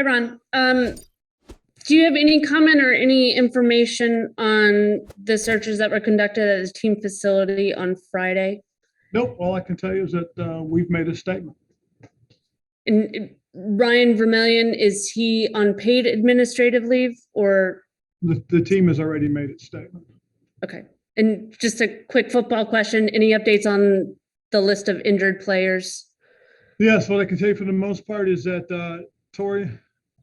Hi, Ron. Do you have any comment or any information on the searches that were conducted at his team facility on Friday? Nope, all I can tell you is that we've made a statement. And Ryan Vermillion, is he on paid administrative leave or? The team has already made its statement. Okay. And just a quick football question, any updates on the list of injured players? Yes, what I can tell you for the most part is that Torrey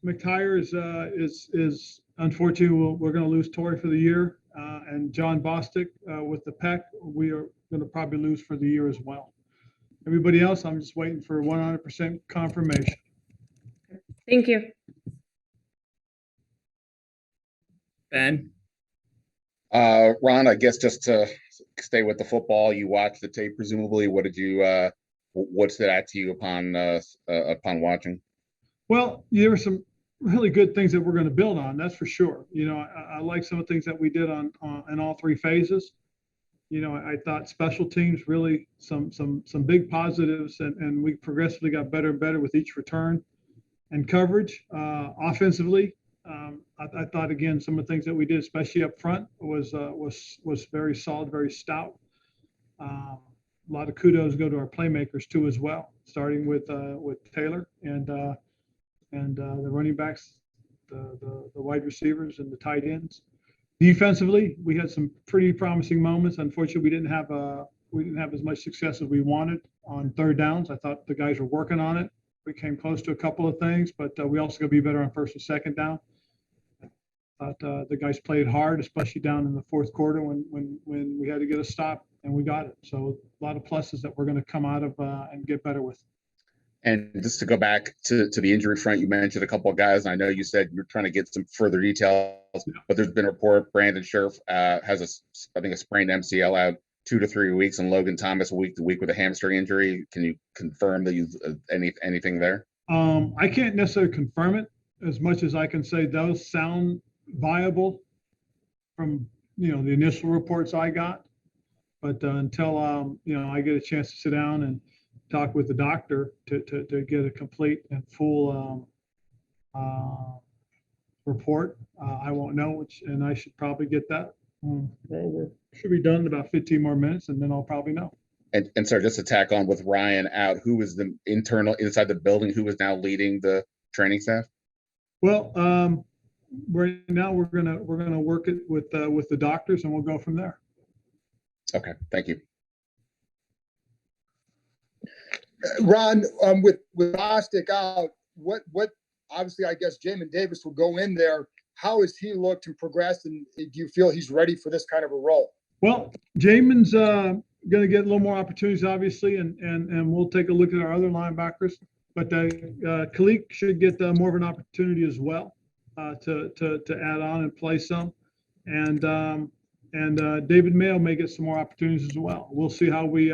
McTire is unfortunately we're going to lose Torrey for the year, and John Bostic with the pec we are going to probably lose for the year as well. Everybody else, I'm just waiting for 100% confirmation. Thank you. Ben? Ron, I guess just to stay with the football, you watched the tape, presumably. What stood out to you upon watching? Well, there were some really good things that we're going to build on. That's for sure. I like some of the things that we did on in all three phases. I thought special teams really some big positives, and we progressively got better and better with each return and coverage. Offensively, I thought again some of the things that we did, especially up front, was very solid, very stout. A lot of kudos go to our playmakers too as well, starting with Taylor and the running backs, the wide receivers, and the tight ends. Defensively, we had some pretty promising moments. Unfortunately, we didn't have as much success as we wanted on third downs. I thought the guys were working on it. We came close to a couple of things, but we also got to be better on first and second down. I thought the guys played hard, especially down in the fourth quarter when we had to get a stop, and we got it. So a lot of pluses that we're going to come out of and get better with. And just to go back to the injury front, you mentioned a couple of guys, and I know you said you're trying to get some further details, but there's been a report Brandon Scherf has I think a sprained MCL out 2 to 3 weeks, and Logan Thomas week to week with a hamstring injury. Can you confirm that you anything there? I can't necessarily confirm it as much as I can say those sound viable from the initial reports I got, but until I get a chance to sit down and talk with the doctor to get a complete and full report, I won't know, and I should probably get that. We should be done in about 15 more minutes, and then I'll probably know. And so just to tack on with Ryan out, who is the internal inside the building, who is now leading the training staff? Well, right now we're gonna work it with the doctors, and we'll go from there. Okay, thank you. Ron, with Bostic out, what obviously I guess Jamin Davis will go in there. How has he looked and progressed, and do you feel he's ready for this kind of a role? Well, Jamin's going to get a little more opportunities, obviously, and we'll take a look at our other linebackers. But Khalid should get more of an opportunity as well to add on and play some, and David Mayo may get some more opportunities as well. We'll see how we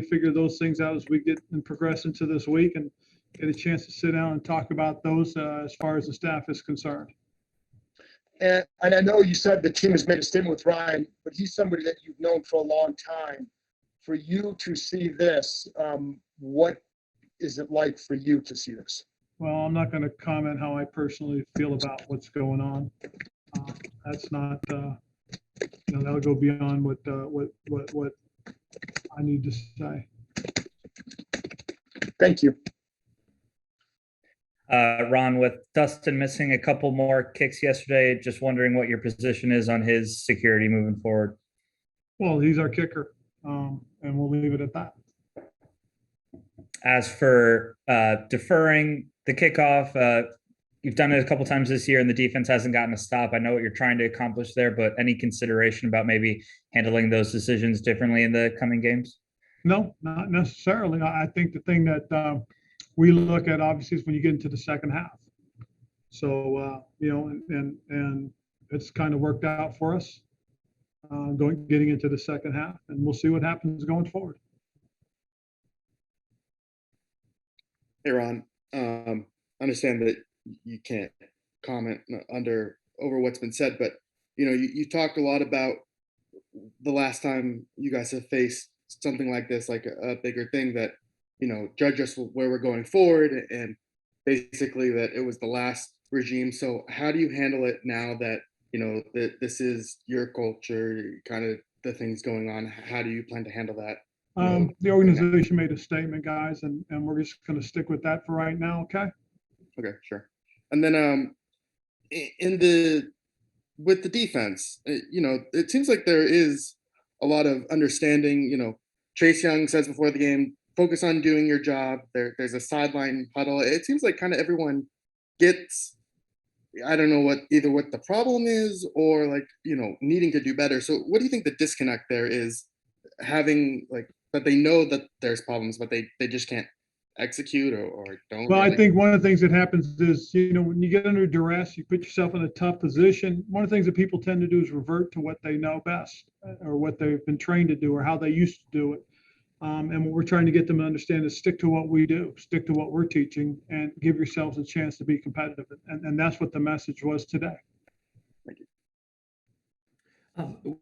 figure those things out as we get and progress into this week and get a chance to sit down and talk about those as far as the staff is concerned. And I know you said the team has made a statement with Ryan, but he's somebody that you've known for a long time. For you to see this, what is it like for you to see this? Well, I'm not going to comment how I personally feel about what's going on. That's not, that'll go beyond what I need to say. Thank you. Ron, with Dustin missing a couple more kicks yesterday, just wondering what your position is on his security moving forward. Well, he's our kicker, and we'll leave it at that. As for deferring the kickoff, you've done it a couple times this year, and the defense hasn't gotten a stop. I know what you're trying to accomplish there, but any consideration about maybe handling those decisions differently in the coming games? No, not necessarily. I think the thing that we look at obviously is when you get into the second half. So and it's kind of worked out for us getting into the second half, and we'll see what happens going forward. Hey Ron, understand that you can't comment over what's been said, but you talked a lot about the last time you guys have faced something like this, like a bigger thing that judge us where we're going forward and basically that it was the last regime. So how do you handle it now that, that this is your culture, kind of the things going on? How do you plan to handle that? The organization made a statement, guys, and we're just going to stick with that for right now. Okay. Okay, sure. And then with the defense, it seems like there is a lot of understanding. Chase Young says before the game, focus on doing your job. There's a sideline huddle. It seems like kind of everyone gets, I don't know what the problem is or needing to do better. So what do you think the disconnect there is, having that they know that there's problems, but they just can't execute or don't? Well, really? I think one of the things that happens is, when you get under duress, you put yourself in a tough position. One of the things that people tend to do is revert to what they know best, or what they've been trained to do, or how they used to do it. And what we're trying to get them to understand is stick to what we do, stick to what we're teaching, and give yourselves a chance to be competitive. And that's what the message was today. Thank you.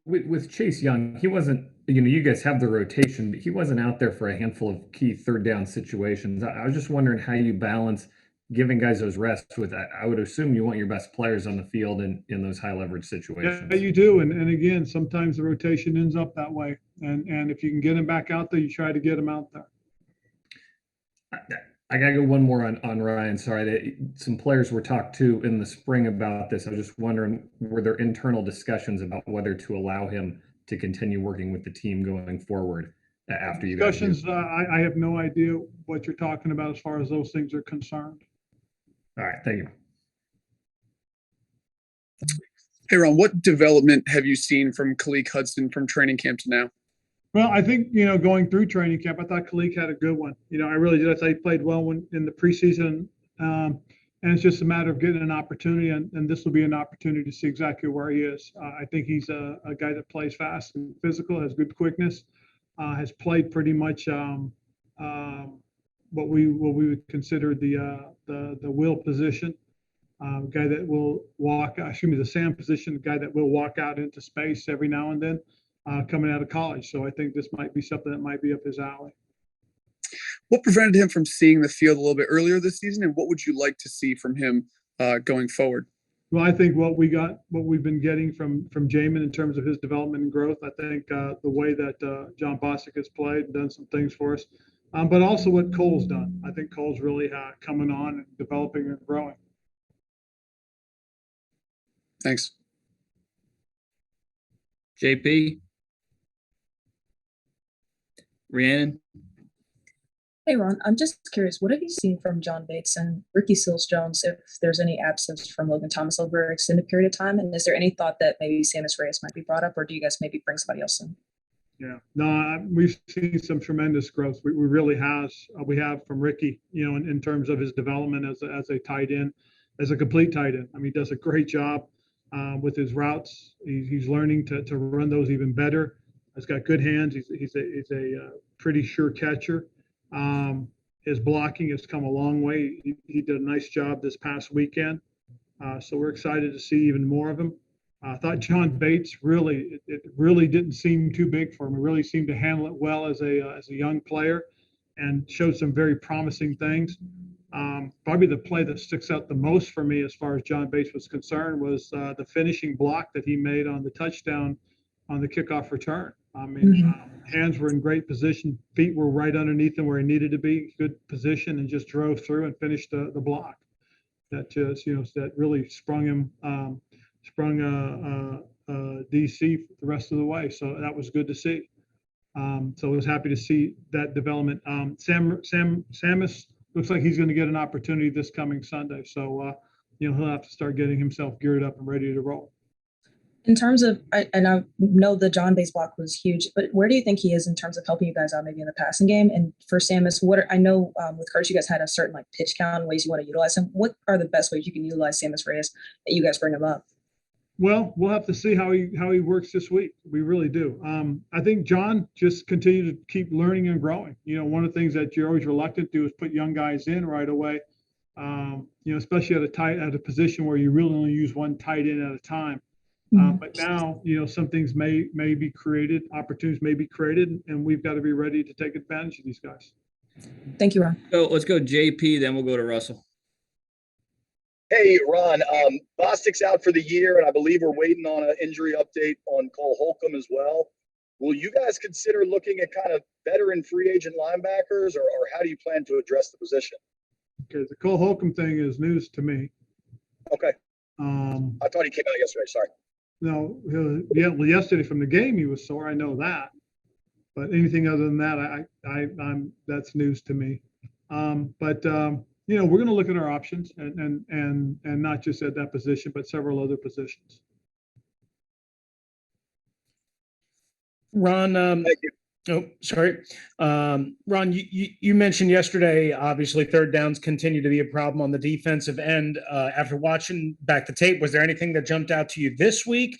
With Chase Young, he wasn't, you guys have the rotation, but he wasn't out there for a handful of key third down situations. I was just wondering how you balance giving guys those rests with, I would assume you want your best players on the field in those high leverage situations. Yeah, you do. And again, sometimes the rotation ends up that way. And if you can get them back out there, you try to get them out there. I gotta go one more on Ryan. Sorry, some players were talked to in the spring about this. I was just wondering, were there internal discussions about whether to allow him to continue working with the team going forward after you guys? Discussions, I have no idea what you're talking about as far as those things are concerned. All right, thank you. Hey, Ron, what development have you seen from Khalid Hudson from training camp to now? Well, I think, going through training camp, I thought Khalid had a good one. I really did. I thought he played well in the preseason. And it's just a matter of getting an opportunity. And this will be an opportunity to see exactly where he is. I think he's a guy that plays fast and physical, has good quickness, has played pretty much what we would consider the will position. Guy that will the Sam position, the guy that will walk out into space every now and then. Coming out of college. So I think this might be something that might be up his alley. What prevented him from seeing the field a little bit earlier this season, and what would you like to see from him going forward? Well, I think what we've been getting from Jamin in terms of his development and growth. I think the way that John Bostic has played and done some things for us, but also what Cole's done. I think Cole's really coming on and developing and growing. Thanks. JP? Rhiannon? Hey, Ron, I'm just curious, what have you seen from John Bates and Ricky Seals-Jones, if there's any absence from Logan Thomas over an extended period of time? And is there any thought that maybe Sammis Reyes might be brought up, or do you guys maybe bring somebody else in? Yeah, no, we've seen some tremendous growth. We really we have from Ricky, in terms of his development as a tight end, as a complete tight end. I mean, he does a great job with his routes. He's learning to run those even better. He's got good hands. He's a pretty sure catcher. His blocking has come a long way. He did a nice job this past weekend. So we're excited to see even more of him. I thought John Bates it really didn't seem too big for him. He really seemed to handle it well as a young player and showed some very promising things. Probably the play that sticks out the most for me as far as John Bates was concerned was the finishing block that he made on the touchdown on the kickoff return. I mean, hands were in great position. Feet were right underneath him where he needed to be, good position, and just drove through and finished the block. That just, that really sprung him, DC the rest of the way. So that was good to see. So I was happy to see that development. Sammis looks like he's going to get an opportunity this coming Sunday. So, he'll have to start getting himself geared up and ready to roll. In terms of, and I know the John Bates block was huge, but where do you think he is in terms of helping you guys out maybe in the passing game? And for Sammis, I know with Curtis, you guys had a certain pitch count, ways you want to utilize him. What are the best ways you can utilize Sammis Reyes that you guys bring him up? Well, we'll have to see how he works this week. We really do. I think John just continue to keep learning and growing. One of the things that you're always reluctant to do is put young guys in right away. Especially at a position where you really only use one tight end at a time. But now, some things may be created, opportunities may be created, and we've got to be ready to take advantage of these guys. Thank you, Ron. So let's go JP, then we'll go to Russell. Hey, Ron, Bostic's out for the year, and I believe we're waiting on an injury update on Cole Holcomb as well. Will you guys consider looking at kind of veteran free agent linebackers, or how do you plan to address the position? Okay, the Cole Holcomb thing is news to me. Okay, I thought he came out yesterday. Sorry. No, yeah, well, yesterday from the game he was sore. I know that, but anything other than that, I'm that's news to me. We're going to look at our options and not just at that position, but several other positions. Ron, Thank you. oh, sorry. Ron, you mentioned yesterday, obviously third downs continue to be a problem on the defensive end. After watching back the tape, was there anything that jumped out to you this week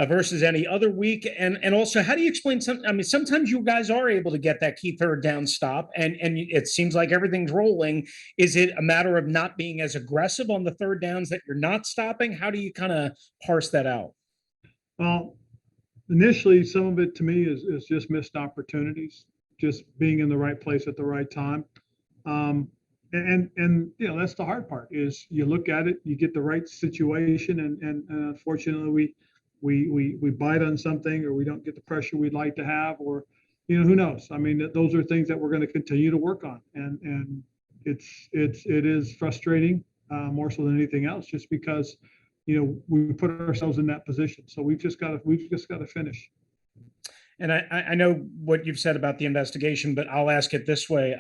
versus any other week? And also, how do you explain sometimes you guys are able to get that key third down stop and it seems like everything's rolling. Is it a matter of not being as aggressive on the third downs that you're not stopping? How do you kind of parse that out? Well, initially, some of it to me is just missed opportunities, just being in the right place at the right time. And that's the hard part is you look at it, you get the right situation, and unfortunately we bite on something, or we don't get the pressure we'd like to have, or who knows. I mean, those are things that we're going to continue to work on, and it is frustrating, more so than anything else, just because we put ourselves in that position. So we've just got to finish. And I know what you've said about the investigation, but I'll ask it this way.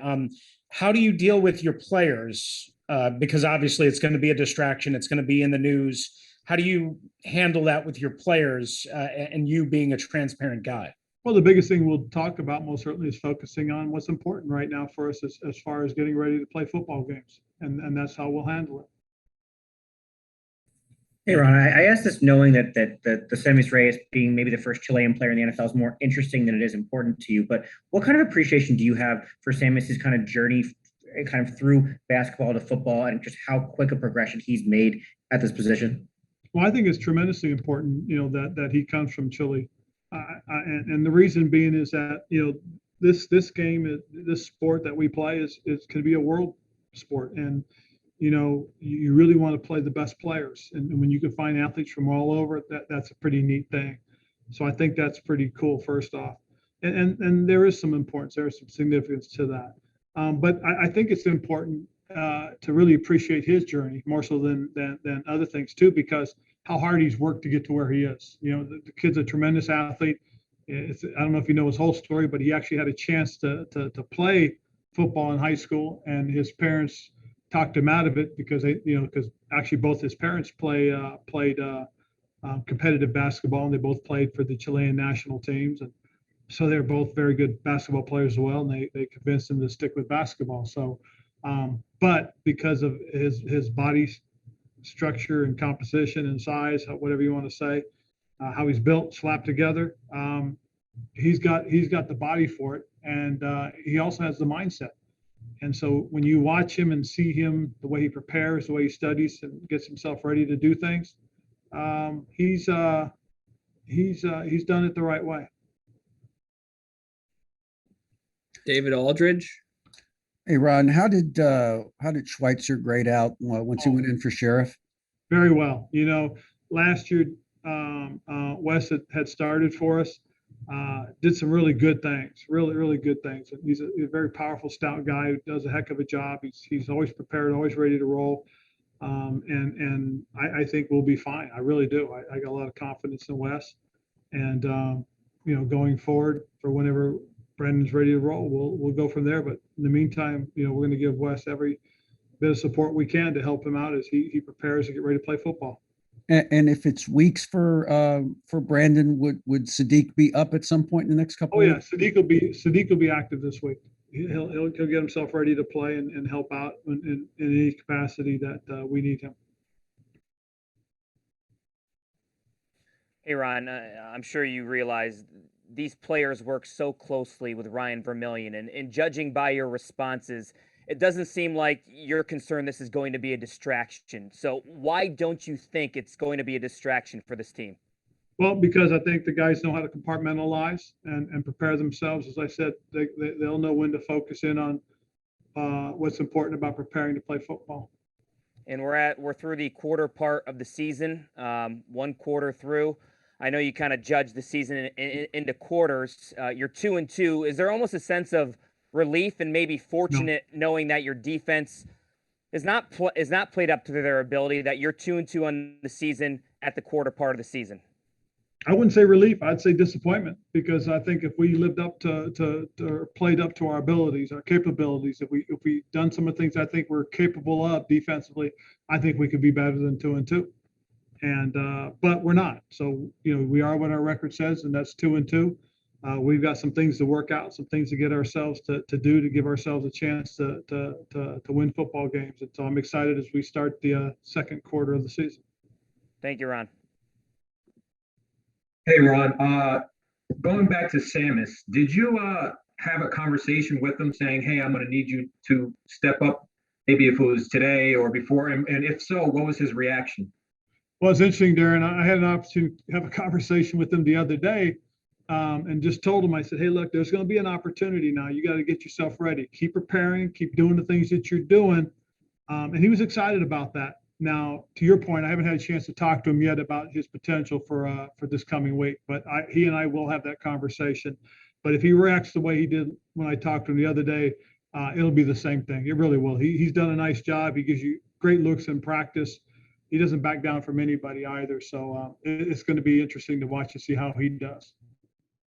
How do you deal with your players? Because obviously it's going to be a distraction. It's going to be in the news. How do you handle that with your players and you being a transparent guy? Well, the biggest thing we'll talk about most certainly is focusing on what's important right now for us as far as getting ready to play football games. And that's how we'll handle it. Hey, Ron, I asked this knowing that the Sammis Reyes being maybe the first Chilean player in the NFL is more interesting than it is important to you. But what kind of appreciation do you have for Sammis' kind of journey kind of through basketball to football and just how quick a progression he's made at this position? Well, I think it's tremendously important, that he comes from Chile. And the reason being is that, this game, this sport that we play is can be a world sport. And you really want to play the best players. And when you can find athletes from all over, that's a pretty neat thing. So I think that's pretty cool, first off. And there is some importance, there is some significance to that. But I think it's important to really appreciate his journey more so than other things too, because how hard he's worked to get to where he is. The kid's a tremendous athlete. I don't know if you know his whole story, but he actually had a chance to play football in high school, and his parents talked him out of it because because actually both his parents played competitive basketball, and they both played for the Chilean national teams, and so they're both very good basketball players as well. And they convinced him to stick with basketball. So, but because of his body structure and composition and size, whatever you want to say, how he's built, slapped together, he's got the body for it, and he also has the mindset. And so when you watch him and see him, the way he prepares, the way he studies and gets himself ready to do things, he's done it the right way. David Aldridge. Hey, Ron, how did Schweitzer grade out once he went in for sheriff? Very well. Last year, Wes had started for us. Did some really good things, really good things. And he's a very powerful, stout guy who does a heck of a job. He's always prepared, always ready to roll. And I think we'll be fine. I really do. I got a lot of confidence in Wes. And, going forward for whenever Brandon's ready to roll, we'll go from there. But in the meantime, we're going to give Wes every bit of support we can to help him out as he prepares to get ready to play football. And if it's weeks for Brandon, would Sadiq be up at some point in the next couple? Oh yeah, weeks? Sadiq will be active this week. He'll get himself ready to play and help out in any capacity that we need him. Hey Ron, I'm sure you realize these players work so closely with Ryan Vermillion, and judging by your responses, it doesn't seem like you're concerned this is going to be a distraction. So why don't you think it's going to be a distraction for this team? Well, because I think the guys know how to compartmentalize and prepare themselves. As I said, they'll know when to focus in on what's important about preparing to play football. and we're through the quarter part of the season, one quarter through. I know you kind of judge the season into quarters. You're 2-2. Is there almost a sense of relief and maybe fortunate knowing that your defense is not played up to their ability, that you're 2-2 on the season at the quarter part of the season? I wouldn't say relief. I'd say disappointment, because I think if we lived up to or played up to our abilities, our capabilities, if we done some of the things I think we're capable of defensively, I think we could be better than 2-2. And but we're not. So we are what our record says, and that's 2-2. We've got some things to work out, some things to get ourselves to do to give ourselves a chance to win football games. And so I'm excited as we start the second quarter of the season. Thank you, Ron. Hey, Ron, going back to Samus, did you have a conversation with him saying, hey, I'm going to need you to step up, maybe if it was today or before? And if so, what was his reaction? Well, it's interesting, Darren. I had an opportunity to have a conversation with him the other day, and just told him, I said, hey, look, there's going to be an opportunity now. You got to get yourself ready. Keep preparing, keep doing the things that you're doing. And he was excited about that. Now, to your point, I haven't had a chance to talk to him yet about his potential for this coming week, but he and I will have that conversation. But if he reacts the way he did when I talked to him the other day, it'll be the same thing. It really will. He's done a nice job. He gives you great looks in practice. He doesn't back down from anybody either. So it's going to be interesting to watch and see how he does.